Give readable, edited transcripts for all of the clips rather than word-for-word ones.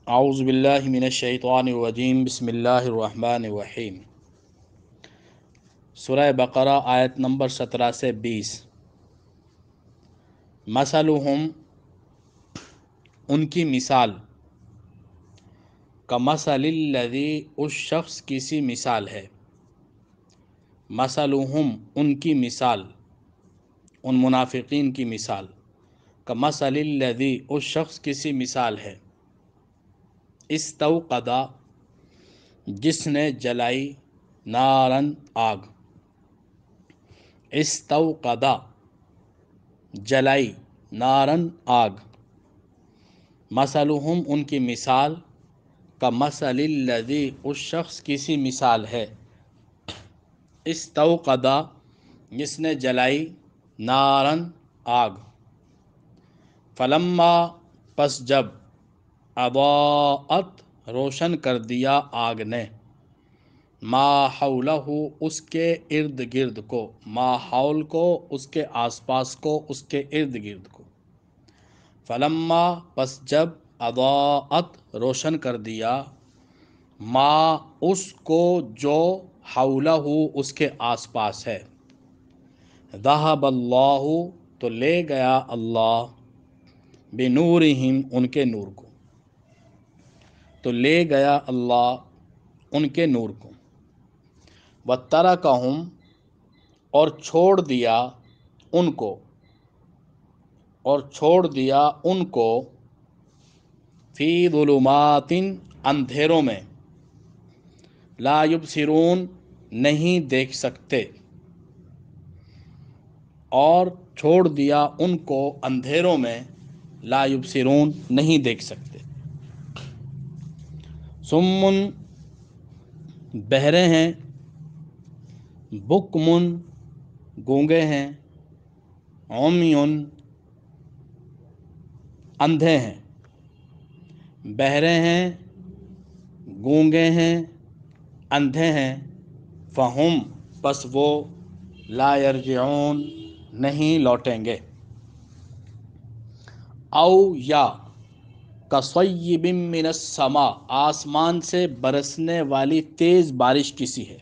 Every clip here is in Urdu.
اعوذ باللہ من الشیطان الرجیم بسم اللہ الرحمن الرحیم۔ سورہ بقرہ آیت نمبر 17 سے 20۔ مثلہم، ان کی مثال، کمثل الذی، اس شخص کی سی مثال ہے۔ مثلہم، ان کی مثال، ان منافقین کی مثال، کمثل الذی، اس شخص کی سی مثال ہے، استوقدا، جس نے جلائی، نارن، آگ، استوقدا، جلائی، نارن، آگ، مثلہم، ان کی مثال، کمثل الذی، اس شخص کی سی مثال ہے، استوقدا، جس نے جلائی، نارن، آگ، فلما، پس جب، اضاءت، روشن کر دیا آگ نے، ما حولہ، اس کے ارد گرد کو، ماحول کو، اس کے آس پاس کو، اس کے ارد گرد کو، فلما، پس جب، اضاءت، روشن کر دیا، ما، اس کو جو، حولہ، اس کے آس پاس ہے، ذہب اللہ، تو لے گیا اللہ، بنورہم، ان کے نور کو، تو لے گیا اللہ ان کے نور کو، وَتَرَکَہُمْ، اور چھوڑ دیا ان کو، اور چھوڑ دیا ان کو، فی ظلمات، اندھیروں میں، لا یبصرون، نہیں دیکھ سکتے، اور چھوڑ دیا ان کو اندھیروں میں، لا یبصرون، نہیں دیکھ سکتے، صم، بہرے ہیں، بکم، گونگے ہیں، عمی، اندھے ہیں، بہرے ہیں، گونگے ہیں، اندھے ہیں، فہم، پس وہ، لا یرجعون، نہیں لوٹیں گے، او، یا، کصیب من السماء، آسمان سے برسنے والی تیز بارش کسی ہے،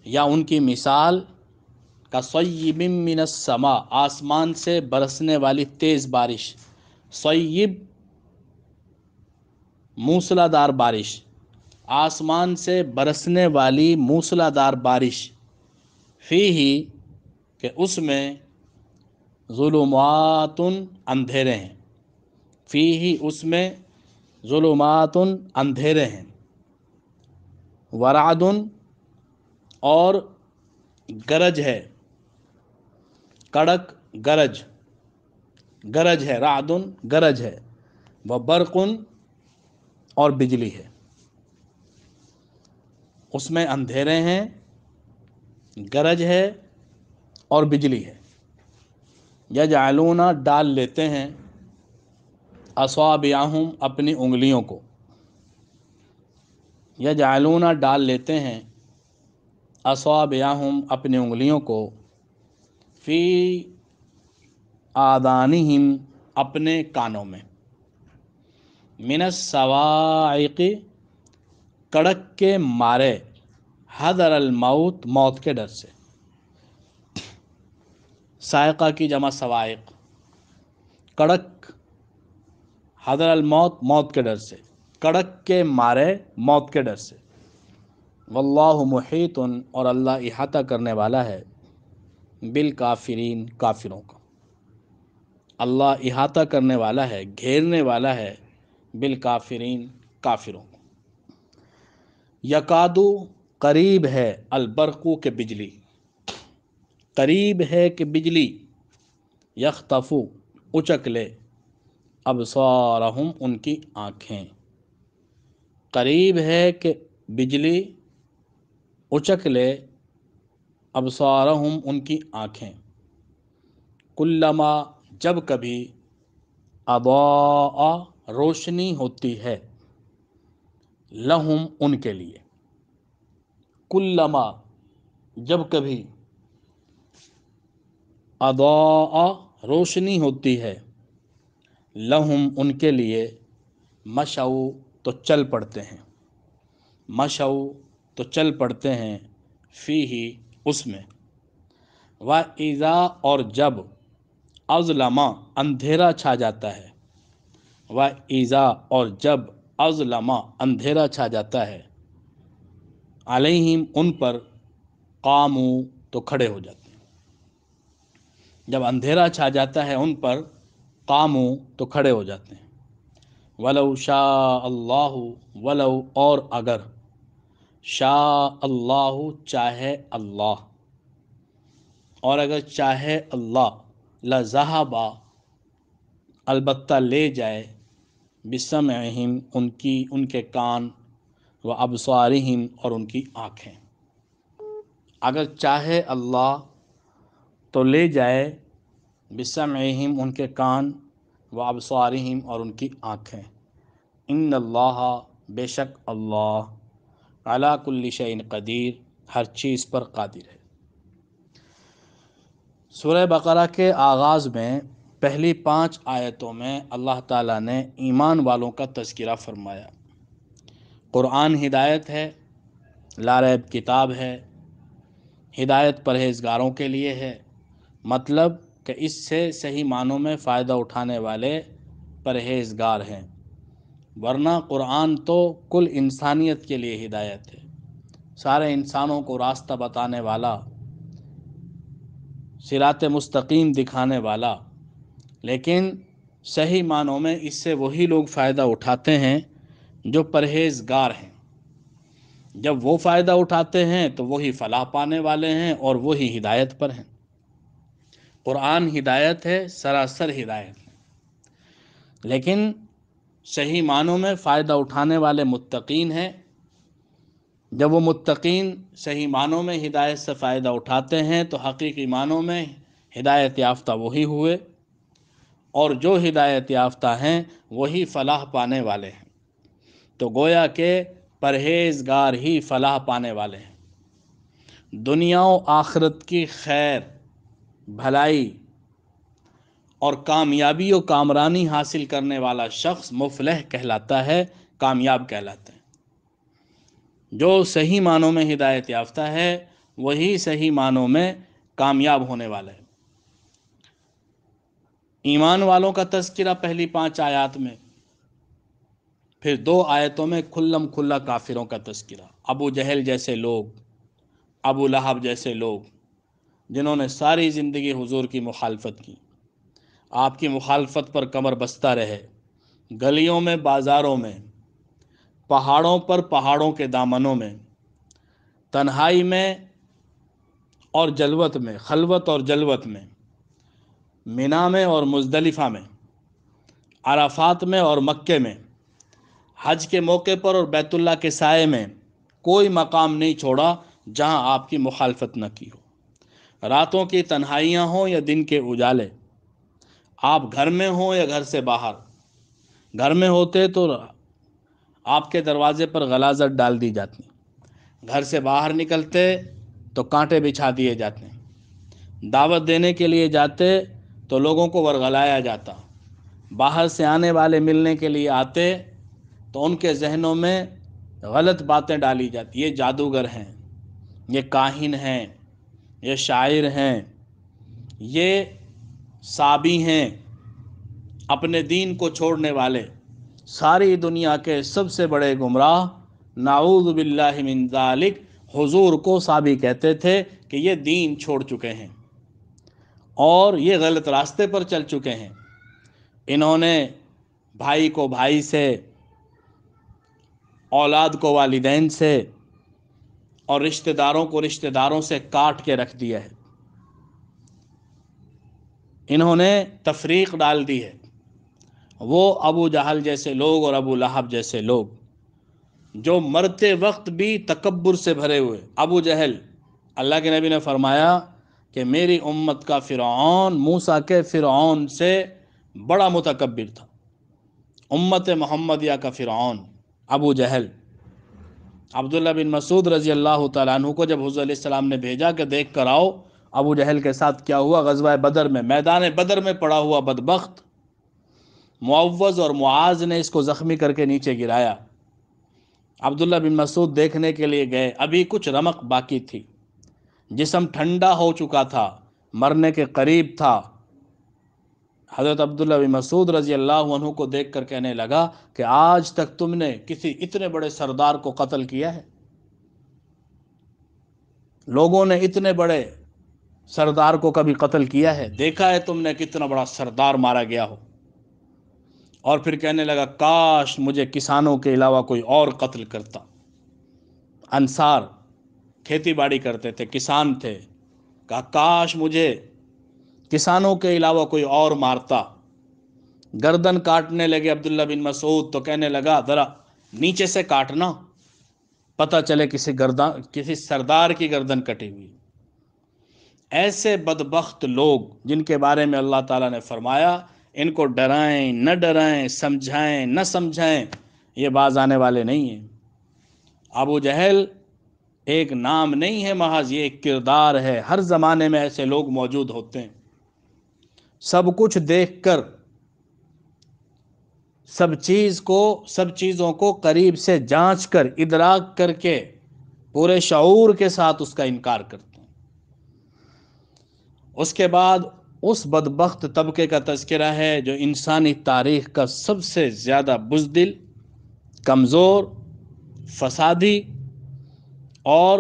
یا ان کی مثال، کصیب من السماء، آسمان سے برسنے والی تیز بارش، صیب، موسلا دار بارش، آسمان سے برسنے والی موسلا دار بارش، فیہی، کہ اس میں، ظلمات، اندھیرے ہیں، فیہی، اس میں، ظلمات، اندھیرے ہیں، ورعد، اور گرج ہے، کڑک، گرج، گرج ہے، رعد، گرج ہے، وبرق، اور بجلی ہے، اس میں اندھیرے ہیں، گرج ہے، اور بجلی ہے، یجعلون، ڈال لیتے ہیں، اصابعہم، اپنی انگلیوں کو، یجعلون، ڈال لیتے ہیں، اصابعہم، اپنی انگلیوں کو، فی آذانہم، اپنے کانوں میں، من الصواعق، کڑک کے مارے، حذر الموت، موت کے ڈر سے، صاعقہ کی جمع صواعق، کڑک، حذر الموت، موت کے ڈر سے، کڑک کے مارے، موت کے ڈر سے، واللہ محیط، اور اللہ احاطہ کرنے والا ہے، بالکافرین، کافروں کا، اللہ احاطہ کرنے والا ہے، گھیرنے والا ہے، بالکافرین، کافروں کو، یکادو، قریب ہے، البرقو، کے بجلی، قریب ہے کہ بجلی، یخطفو، اچک لے، ابصارہم، ان کی آنکھیں، قریب ہے کہ بجلی اچک لے، ابصارہم، ان کی آنکھیں، کلما، جب کبھی، اضاء، روشنی ہوتی ہے، لہم، ان کے لیے، کلما، جب کبھی، اضاء، روشنی ہوتی ہے، لہم، ان کے لیے، مشو تو چل پڑتے ہیں، مشو تو چل پڑتے ہیں، فی ہی اس میں، و اذا اور جب، اظلما اندھیرا چھا جاتا ہے، و اذا اور جب، اظلما اندھیرا چھا جاتا ہے، علیہم ان پر، قامو تو کھڑے ہو جاتے ہیں، جب اندھیرا چھا جاتا ہے ان پر، قامو تو کھڑے ہو جاتے ہیں، ولو شاء اللہ، ولو اور اگر، شاء اللہ چاہے اللہ، اور اگر چاہے اللہ، لذہب البتہ لے جائے، بسمعہم ان کے کان، و ابصارہم اور ان کی آنکھیں، اگر چاہے اللہ تو لے جائے، بسمعہم ان کے کان، و ابصارہم اور ان کی آنکھیں، ان اللہ بے شک اللہ، علی کل شیء قدیر ہر چیز پر قادر ہے۔ سورہ بقرہ کے آغاز میں پہلی 5 آیتوں میں اللہ تعالیٰ نے ایمان والوں کا تذکرہ فرمایا۔ قرآن ہدایت ہے، لا ریب کتاب ہے، ہدایت پرہیزگاروں کے لیے ہے، مطلب کہ اس سے صحیح معنوں میں فائدہ اٹھانے والے پرہیزگار ہیں، ورنہ قرآن تو کل انسانیت کے لیے ہدایت ہے، سارے انسانوں کو راستہ بتانے والا، صراط مستقیم دکھانے والا، لیکن صحیح معنوں میں اس سے وہی لوگ فائدہ اٹھاتے ہیں جو پرہیزگار ہیں، جب وہ فائدہ اٹھاتے ہیں تو وہی فلاح پانے والے ہیں اور وہی ہدایت پر ہیں۔ قرآن ہدایت ہے، سراسر ہدایت ہے، لیکن صحیح معنوں میں فائدہ اٹھانے والے متقین ہیں، جب وہ متقین صحیح معنوں میں ہدایت سے فائدہ اٹھاتے ہیں تو حقیقی معنوں میں ہدایت یافتہ وہی ہوئے، اور جو ہدایت یافتہ ہیں وہی فلاح پانے والے ہیں، تو گویا کہ پرہیزگار ہی فلاح پانے والے ہیں، دنیا و آخرت کی خیر، بھلائی اور کامیابی و کامرانی حاصل کرنے والا شخص مفلح کہلاتا ہے، کامیاب کہلاتا ہے۔ جو صحیح معنوں میں ہدایت یافتہ ہے وہی صحیح معنوں میں کامیاب ہونے والا ہے۔ ایمان والوں کا تذکرہ پہلی 5 آیات میں، پھر 2 آیتوں میں کھلم کھلا کافروں کا تذکرہ، ابو جہل جیسے لوگ، ابو لہب جیسے لوگ، جنہوں نے ساری زندگی حضور کی مخالفت کی، آپ کی مخالفت پر کمر بستہ رہے، گلیوں میں، بازاروں میں، پہاڑوں پر، پہاڑوں کے دامنوں میں، تنہائی میں اور جلوت میں، خلوت اور جلوت میں، مینا میں اور مزدلفہ میں، عرفات میں اور مکے میں، حج کے موقع پر اور بیت اللہ کے سائے میں، کوئی مقام نہیں چھوڑا جہاں آپ کی مخالفت نہ کی ہو، راتوں کی تنہائیاں ہوں یا دن کے اجالے، آپ گھر میں ہوں یا گھر سے باہر، گھر میں ہوتے تو آپ کے دروازے پر غلاظت ڈال دی جاتی، گھر سے باہر نکلتے تو کانٹے بچھا دیے جاتے، دعوت دینے کے لیے جاتے تو لوگوں کو ورغلایا جاتا، باہر سے آنے والے ملنے کے لیے آتے تو ان کے ذہنوں میں غلط باتیں ڈالی جاتی، یہ جادوگر ہیں، یہ کاہن ہیں، یہ شاعر ہیں، یہ صابی ہیں، اپنے دین کو چھوڑنے والے، ساری دنیا کے سب سے بڑے گمراہ، نعوذ باللہ من ذالک، حضور کو صابی کہتے تھے کہ یہ دین چھوڑ چکے ہیں اور یہ غلط راستے پر چل چکے ہیں، انہوں نے بھائی کو بھائی سے، اولاد کو والدین سے اور رشتہ داروں کو رشتہ داروں سے کاٹ کے رکھ دیا ہے، انہوں نے تفریق ڈال دی ہے۔ وہ ابو جہل جیسے لوگ اور ابو لہب جیسے لوگ جو مرتے وقت بھی تکبر سے بھرے ہوئے، ابو جہل، اللہ کے نبی نے فرمایا کہ میری امت کا فرعون موسیٰ کے فرعون سے بڑا متکبر تھا، امت محمدیہ کا فرعون ابو جہل۔ عبداللہ بن مسعود رضی اللہ تعالیٰ عنہ کو جب حضور علیہ السلام نے بھیجا کہ دیکھ کر آؤ ابو جہل کے ساتھ کیا ہوا، غزوہ بدر میں، میدان بدر میں پڑا ہوا بدبخت، معوذ اور معاذ نے اس کو زخمی کر کے نیچے گرایا۔ عبداللہ بن مسعود دیکھنے کے لیے گئے، ابھی کچھ رمق باقی تھی، جسم ٹھنڈا ہو چکا تھا، مرنے کے قریب تھا۔ حضرت عبداللہ بن مسعود رضی اللہ عنہ کو دیکھ کر کہنے لگا کہ آج تک تم نے کسی اتنے بڑے سردار کو قتل کیا ہے؟ لوگوں نے اتنے بڑے سردار کو کبھی قتل کیا ہے؟ دیکھا ہے تم نے کتنا بڑا سردار مارا گیا ہو؟ اور پھر کہنے لگا کاش مجھے کسانوں کے علاوہ کوئی اور قتل کرتا۔ انصار کھیتی باڑی کرتے تھے، کسان تھے، کہا کاش مجھے کسانوں کے علاوہ کوئی اور مارتا۔ گردن کاٹنے لگے عبداللہ بن مسعود تو کہنے لگا ذرا نیچے سے کاٹنا، پتہ چلے کسی سردار کی گردن کٹی ہوئی۔ ایسے بدبخت لوگ جن کے بارے میں اللہ تعالیٰ نے فرمایا ان کو ڈرائیں نہ ڈرائیں، سمجھائیں نہ سمجھائیں، یہ باز آنے والے نہیں ہیں۔ ابو جہل ایک نام نہیں ہے محض، یہ ایک کردار ہے۔ ہر زمانے میں ایسے لوگ موجود ہوتے ہیں، سب کچھ دیکھ کر، سب چیزوں کو قریب سے جانچ کر، ادراک کر کے، پورے شعور کے ساتھ اس کا انکار کرتے ہیں۔ اس کے بعد اس بدبخت طبقے کا تذکرہ ہے جو انسانی تاریخ کا سب سے زیادہ بزدل، کمزور، فسادی اور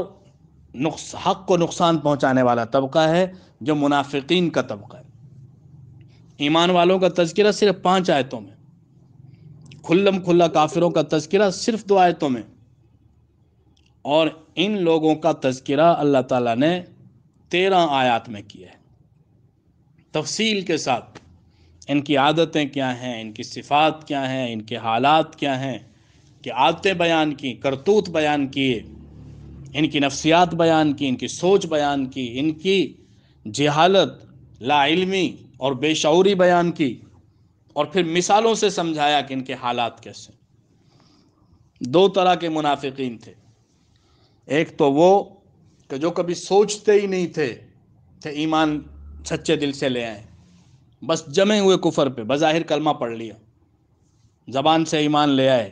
حق کو نقصان پہنچانے والا طبقہ ہے، جو منافقین کا طبقہ ہے۔ ایمان والوں کا تذکرہ صرف 5 آیتوں میں، کھلم کھلا کافروں کا تذکرہ صرف 2 آیتوں میں، اور ان لوگوں کا تذکرہ اللہ تعالیٰ نے 13 آیات میں کیا ہے، تفصیل کے ساتھ۔ ان کی عادتیں کیا ہیں، ان کی صفات کیا ہیں، ان کے حالات کیا ہیں، کہ عادتیں بیان کی، کرتوت بیان کیے، ان کی نفسیات بیان کی، ان کی سوچ بیان کی، ان کی جہالت، لا علمی اور بے شعوری بیان کی، اور پھر مثالوں سے سمجھایا کہ ان کے حالات کیسے۔ 2 طرح کے منافقین تھے، ایک تو وہ کہ جو کبھی سوچتے ہی نہیں تھے کہ ایمان سچے دل سے لے آئیں، بس جمے ہوئے کفر پہ بظاہر کلمہ پڑھ لیا، زبان سے ایمان لے آئے،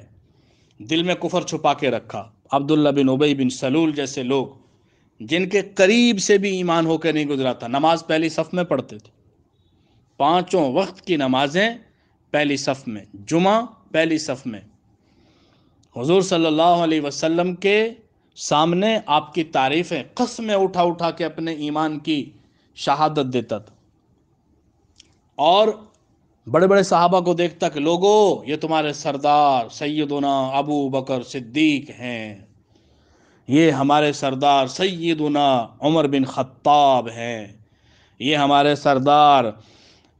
دل میں کفر چھپا کے رکھا۔ عبداللہ بن ابی بن سلول جیسے لوگ جن کے قریب سے بھی ایمان ہو کے نہیں گزرا تھا، نماز پہلی صف میں پڑھتے تھے، 5 وقت کی نمازیں پہلی صف میں، جمعہ پہلی صف میں، حضور صلی اللہ علیہ وسلم کے سامنے آپ کی تعریفیں قسمیں اٹھا اٹھا کے اپنے ایمان کی شہادت دیتا تھا، اور بڑے بڑے صحابہ کو دیکھتا کہ لوگو یہ تمہارے سردار سیدنا ابو بکر صدیق ہیں، یہ ہمارے سردار سیدنا عمر بن خطاب ہیں، یہ ہمارے سردار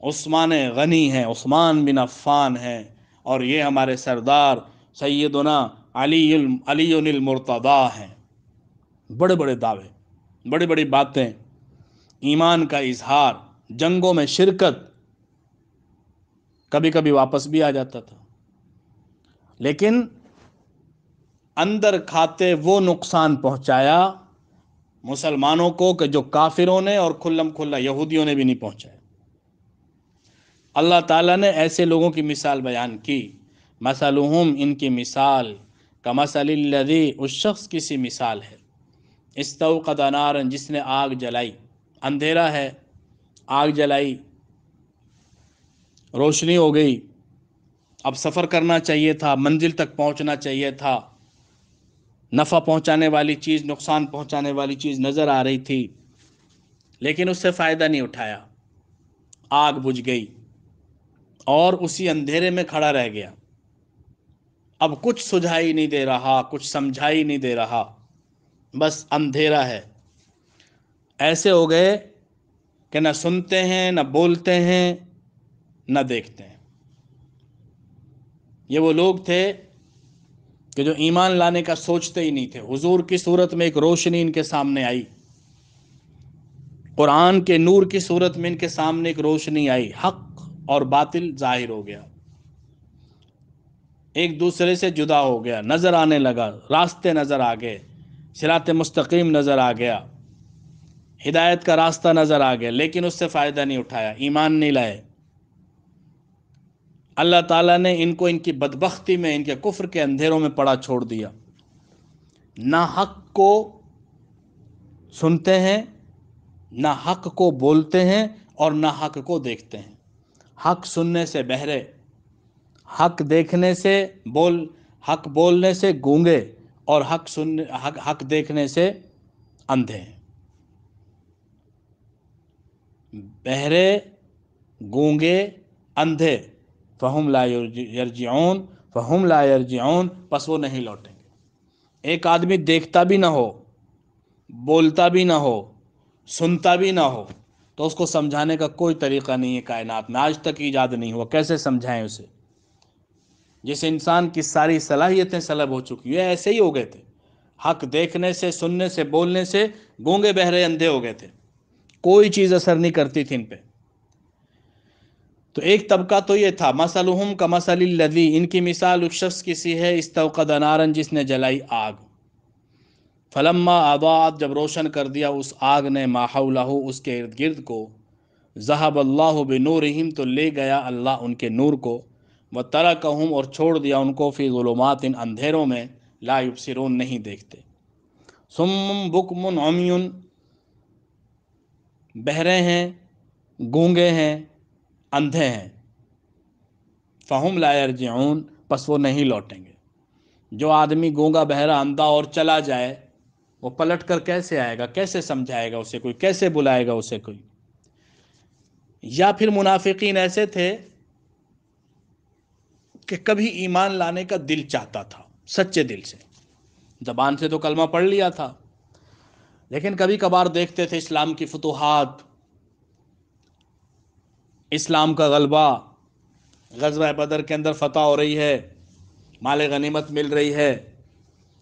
عثمان غنی ہیں، عثمان بن عفان ہیں، اور یہ ہمارے سردار سیدنا علی المرتضیٰ ہیں۔ بڑے بڑے دعوے، بڑی بڑی باتیں، ایمان کا اظہار، جنگوں میں شرکت، کبھی کبھی واپس بھی آ جاتا تھا، لیکن اندر کھاتے وہ نقصان پہنچایا مسلمانوں کو کہ جو کافروں نے اور کھلم کھلا یہودیوں نے بھی نہیں پہنچایا۔ اللہ تعالیٰ نے ایسے لوگوں کی مثال بیان کی، مثلہم، ان کی مثال، کمثل الذی، اس شخص کی سی مثال ہے، استوقد نارا، جس نے آگ جلائی، اندھیرا ہے، آگ جلائی، روشنی ہو گئی، اب سفر کرنا چاہیے تھا، منزل تک پہنچنا چاہیے تھا، نفع پہنچانے والی چیز، نقصان پہنچانے والی چیز نظر آ رہی تھی، لیکن اس سے فائدہ نہیں اٹھایا، آگ بجھ گئی اور اسی اندھیرے میں کھڑا رہ گیا۔ اب کچھ سجھائی نہیں دے رہا، کچھ سمجھائی نہیں دے رہا، بس اندھیرا ہے۔ ایسے ہو گئے کہ نہ سنتے ہیں، نہ بولتے ہیں، نہ دیکھتے ہیں۔ یہ وہ لوگ تھے کہ جو ایمان لانے کا سوچتے ہی نہیں تھے۔ حضور کی صورت میں ایک روشنی ان کے سامنے آئی، قرآن کے نور کی صورت میں ان کے سامنے ایک روشنی آئی، حق اور باطل ظاہر ہو گیا، ایک دوسرے سے جدا ہو گیا، نظر آنے لگا، راستے نظر آ گئے، صراط مستقیم نظر آ گیا، ہدایت کا راستہ نظر آ گیا، لیکن اس سے فائدہ نہیں اٹھایا، ایمان نہیں لائے۔ اللہ تعالیٰ نے ان کو ان کی بدبختی میں، ان کے کفر کے اندھیروں میں پڑا چھوڑ دیا، نہ حق کو سنتے ہیں، نہ حق کو بولتے ہیں، اور نہ حق کو دیکھتے ہیں۔ حق سننے سے بہرے، حق دیکھنے سے حق بولنے سے گونگے، اور حق دیکھنے سے اندھے ہیں۔ بہرے، گونگے، اندھے، فہم لا یرجعون، فہم لا یرجعون، پس وہ نہیں لوٹیں گے۔ ایک آدمی دیکھتا بھی نہ ہو، بولتا بھی نہ ہو، سنتا بھی نہ ہو، تو اس کو سمجھانے کا کوئی طریقہ نہیں ہے کائنات میں، آج تک ایجاد نہیں ہوا، کیسے سمجھائیں اسے؟ جس انسان کی ساری صلاحیتیں سلب ہو چکی ہیں، ایسے ہی ہو گئے تھے، حق دیکھنے سے، سننے سے، بولنے سے گونگے، بہرے، اندھے ہو گئے تھے، کوئی چیز اثر نہیں کرتی تھی ان پہ۔ تو ایک طبقہ تو یہ تھا، مثلہم کمثل الذی، ان کی مثال اس شخص کی سی ہے، استوقد نارا، جس نے جلائی آگ، فلما اضاءت، جب روشن کر دیا اس آگ نے، ما حولہ، اس کے ارد گرد کو، ذہب اللہ بنورہم، تو لے گیا اللہ ان کے نور کو، وترکہم، اور چھوڑ دیا ان کو، فی ظلمات، اندھیروں میں، لا یبصرون، نہیں دیکھتے، صم بکم عمی، بہرے ہیں، گونگے ہیں، اندھے ہیں، فہم لا یرجعون، پس وہ نہیں لوٹیں گے۔ جو آدمی گونگا، بہرا، اندھا اور چلا جائے، وہ پلٹ کر کیسے آئے گا؟ کیسے سمجھائے گا اسے کوئی؟ کیسے بلائے گا اسے کوئی؟ یا پھر منافقین ایسے تھے کہ کبھی ایمان لانے کا دل چاہتا تھا، سچے دل سے، زبان سے تو کلمہ پڑھ لیا تھا، لیکن کبھی کبھار دیکھتے تھے اسلام کی فتوحات، اسلام کا غلبہ، غزوہ بدر کے اندر فتح ہو رہی ہے، مال غنیمت مل رہی ہے،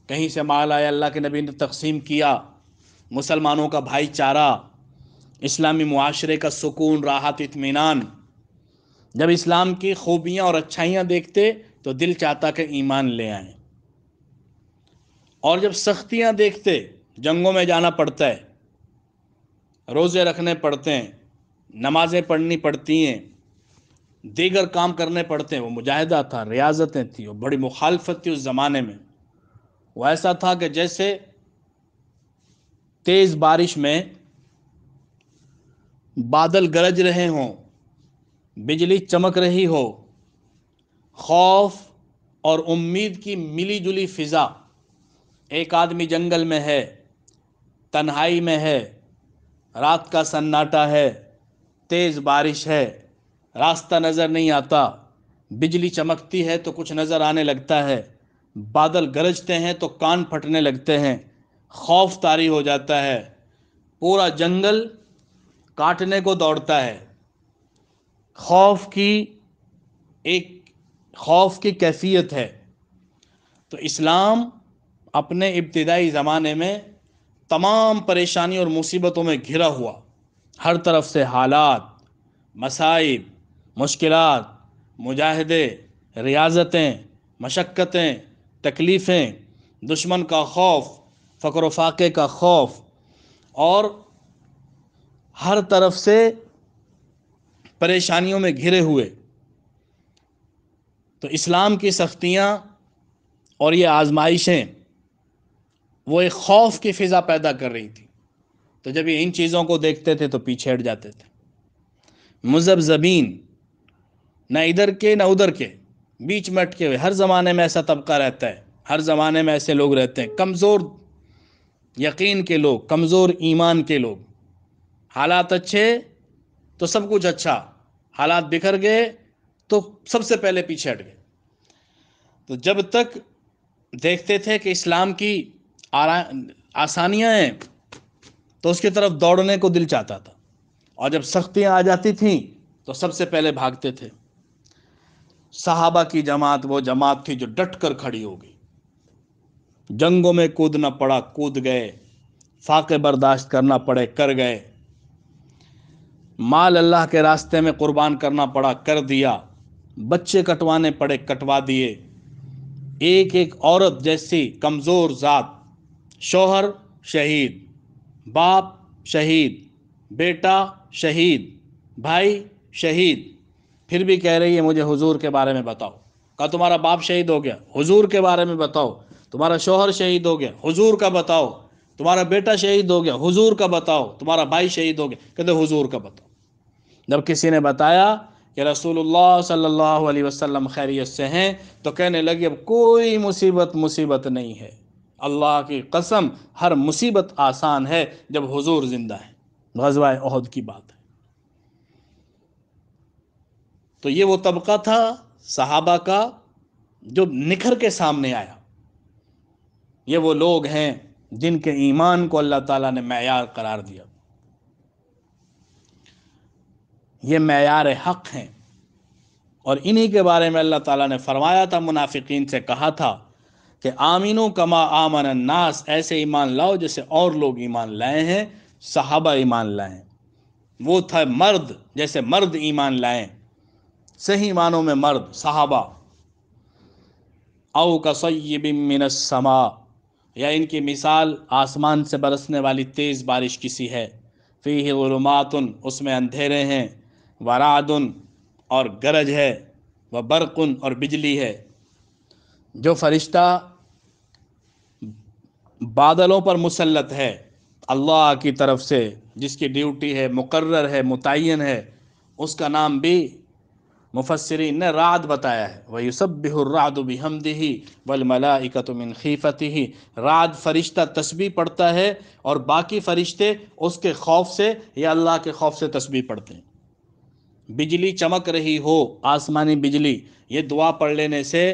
کہیں سے مال آیا، اللہ کے نبی نے تقسیم کیا، مسلمانوں کا بھائی چارہ، اسلامی معاشرے کا سکون، راحت، اطمینان۔ جب اسلام کی خوبیاں اور اچھائیاں دیکھتے تو دل چاہتا کہ ایمان لے آئیں، اور جب سختیاں دیکھتے، جنگوں میں جانا پڑتا ہے، روزے رکھنے پڑتے ہیں، نمازیں پڑھنی پڑتی ہیں، دیگر کام کرنے پڑتے ہیں، وہ مجاہدہ تھا، ریاضتیں تھیں، وہ بڑی مخالفت تھی اس زمانے میں، وہ ایسا تھا کہ جیسے تیز بارش میں بادل گرج رہے ہوں، بجلی چمک رہی ہو، خوف اور امید کی ملی جلی فضا، ایک آدمی جنگل میں ہے، تنہائی میں ہے، رات کا سناٹا ہے، تیز بارش ہے، راستہ نظر نہیں آتا، بجلی چمکتی ہے تو کچھ نظر آنے لگتا ہے، بادل گرجتے ہیں تو کان پھٹنے لگتے ہیں، خوف طاری ہو جاتا ہے، پورا جنگل کاٹنے کو دوڑتا ہے، خوف کی کیفیت ہے۔ تو اسلام اپنے ابتدائی زمانے میں تمام پریشانی اور مصیبتوں میں گھرا ہوا، ہر طرف سے حالات، مصائب، مشکلات، مجاہدے، ریاضتیں، مشقتیں، تکلیفیں، دشمن کا خوف، فقر و فاقے کا خوف، اور ہر طرف سے پریشانیوں میں گھرے ہوئے۔ تو اسلام کی سختیاں اور یہ آزمائشیں، وہ ایک خوف کی فضا پیدا کر رہی تھی، تو جب یہ ان چیزوں کو دیکھتے تھے تو پیچھے ہٹ جاتے تھے، مذبذبین، نہ ادھر کے نہ ادھر کے، بیچ میں اٹکے ہوئے۔ ہر زمانے میں ایسا طبقہ رہتا ہے، ہر زمانے میں ایسے لوگ رہتے ہیں، کمزور یقین کے لوگ، کمزور ایمان کے لوگ، حالات اچھے تو سب کچھ اچھا، حالات بکھر گئے تو سب سے پہلے پیچھے ہٹ گئے۔ تو جب تک دیکھتے تھے کہ اسلام کی آسانیاں ہیں تو اس کی طرف دوڑنے کو دل چاہتا تھا، اور جب سختیاں آ جاتی تھیں تو سب سے پہلے بھاگتے تھے۔ صحابہ کی جماعت وہ جماعت تھی جو ڈٹ کر کھڑی ہو گئی، جنگوں میں کودنا پڑا کود گئے، فاقے برداشت کرنا پڑے کر گئے، مال اللہ کے راستے میں قربان کرنا پڑا کر دیا، بچے کٹوانے پڑے کٹوا دیے، ایک ایک عورت جیسی کمزور ذات، شوہر شہید، باپ شہید، بیٹا شہید، بھائی شہید، پھر بھی کہہ رہی ہے مجھے حضور کے بارے میں بتاؤ۔ کہا تمہارا باپ شہید ہو گیا، حضور کے بارے میں بتاؤ۔ تمہارا شوہر شہید ہو گیا، حضور کا بتاؤ۔ تمہارا بیٹا شہید ہو گیا، حضور کا بتاؤ۔ تمہارا بھائی شہید ہو گیا، کہتے حضور کا بتاؤ۔ جب کسی نے بتایا کہ رسول اللہ صلی اللہ علیہ وسلم خیریت سے ہیں، تو کہنے لگی اب کوئی مصیبت نہیں ہے، اللہ کی قسم ہر مصیبت آسان ہے جب حضور زندہ ہے۔ غزوہ احد کی بات ہے۔ تو یہ وہ طبقہ تھا صحابہ کا جو نکھر کے سامنے آیا۔ یہ وہ لوگ ہیں جن کے ایمان کو اللہ تعالیٰ نے معیار قرار دیا، یہ معیار حق ہیں۔ اور انہی کے بارے میں اللہ تعالیٰ نے فرمایا تھا، منافقین سے کہا تھا کہ آمینو کما آمن الناس، ایسے ایمان لاؤ جیسے اور لوگ ایمان لائے ہیں۔ صحابہ ایمان لائے، وہ تھا مرد جیسے مرد ایمان لائیں، صحیح معنوں میں مرد صحابہ۔ او کصیب من السماء، یا ان کی مثال آسمان سے برسنے والی تیز بارش کسی ہے، فیہ ظلمات، اس میں اندھیرے ہیں، ورعد، اور گرج ہے، وبرق، اور بجلی ہے۔ جو فرشتہ بادلوں پر مسلط ہے اللہ کی طرف سے، جس کی ڈیوٹی ہے، مقرر ہے، متعین ہے، اس کا نام بھی مفسرین نے رعد بتایا ہے۔ وَيُسَبِّحُ الرَّعْدُ بِحَمْدِهِ وَالْمَلَائِكَةُ مِنْ خِيفَتِهِ، رعد فرشتہ تسبیح پڑھتا ہے اور باقی فرشتے اس کے خوف سے یا اللہ کے خوف سے تسبیح پڑھتے ہیں۔ بجلی چمک رہی ہو، آسمانی بجلی، یہ دعا پڑھ لینے سے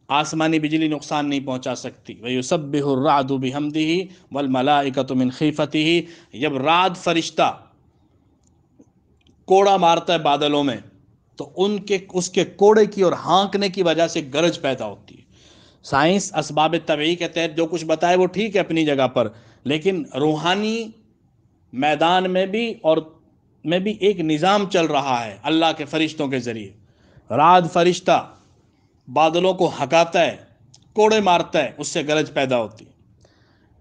آسمانی بجلی نقصان نہیں پہنچا سکتی۔ وَيُسَبِّحُ الرَّعْدُ بِحَمْدِهِ وَالْمَلَائِكَةُ مِنْ خِيفَتِهِ، جب رعد فرشتہ کوڑا مارتا ہے بادلوں میں، تو اس کے کوڑے کی اور ہانکنے کی وجہ سے گرج پیدا ہوتی ہے۔ سائنس اسباب طبعی کے تحت جو کچھ بتائے وہ ٹھیک ہے اپنی جگہ پر، لیکن روحانی میدان میں بھی ایک نظام چل رہا ہے اللہ کے فرشتوں کے ذریعے۔ رعد فرشتہ بادلوں کو ہکاتا ہے، کوڑے مارتا ہے، اس سے گرج پیدا ہوتی ہے۔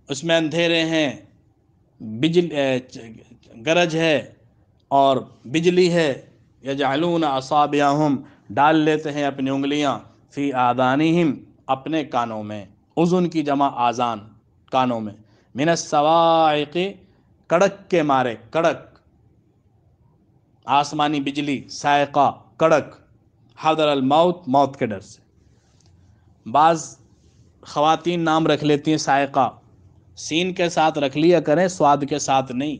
اس میں اندھیرے ہیں، گرج ہے اور بجلی ہے۔ یجعلون اصابعہم، ڈال لیتے ہیں اپنی انگلیاں، فی آذانہم، اپنے کانوں میں، اذن کی جمع آذان، کانوں میں، من الصواعق، کڑک کے مارے، کڑک، آسمانی بجلی، صاعقہ، کڑک، حذر الموت، موت کے ڈر سے۔ بعض خواتین نام رکھ لیتی ہیں صاعقہ، سین کے ساتھ رکھ لیا کریں، سواد کے ساتھ نہیں۔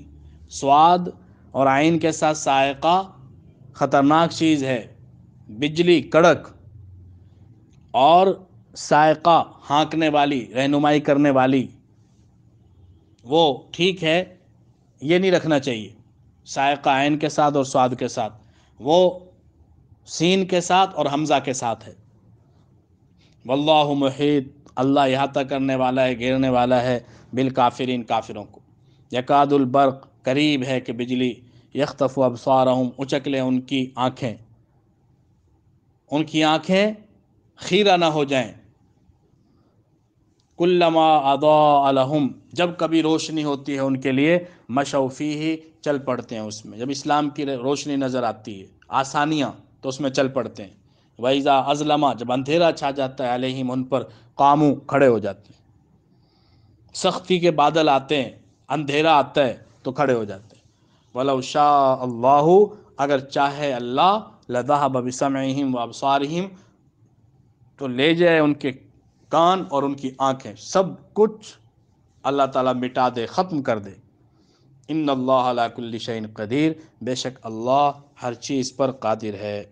سواد اور عین کے ساتھ صاعقہ خطرناک چیز ہے۔ بجلی، کڑک، اور صاعقہ ہانکنے والی، رہنمائی کرنے والی، وہ ٹھیک ہے، یہ نہیں رکھنا چاہیے۔ صاعقہ عین کے ساتھ اور سواد کے ساتھ، وہ سین کے ساتھ اور حمزہ کے ساتھ ہے۔ واللہ محیط، اللہ احاطہ کرنے والا ہے، گھیرنے والا ہے، بالکافرین، کافروں کو۔ یکاد البرق، قریب ہے کہ بجلی، یخطف ابصارہم، اچک لے ان کی آنکھیں، ان کی آنکھیں خیرہ نہ ہو جائیں۔ کلما اضاء لہم، جب کبھی روشنی ہوتی ہے ان کے لیے، مشوا فیہ، چل پڑتے ہیں اس میں۔ جب اسلام کی روشنی نظر آتی ہے، آسانیاں، تو اس میں چل پڑتے ہیں۔ وَإِذَا أَظْلَمَ، جب اندھیرا چھا جاتا ہے، علیہم، ان پر، قاموا، کھڑے ہو جاتے ہیں۔ سختی کے بادل آتے ہیں، اندھیرا آتا ہے تو کھڑے ہو جاتے ہیں۔ وَلَوْ شَاءَ اللَّهُ، اگر چاہے اللہ، لَذَهَبَ بِسَمْعِهِمْ وَأَبْصَارِهِمْ، تو لے جائے ان کے کان اور ان کی آنکھیں، سب کچھ اللہ تعالیٰ مٹا دے، ختم کر دے۔ ان اللہ علی کل شیء قدیر، بے شک اللہ ہر چیز پر قادر ہے۔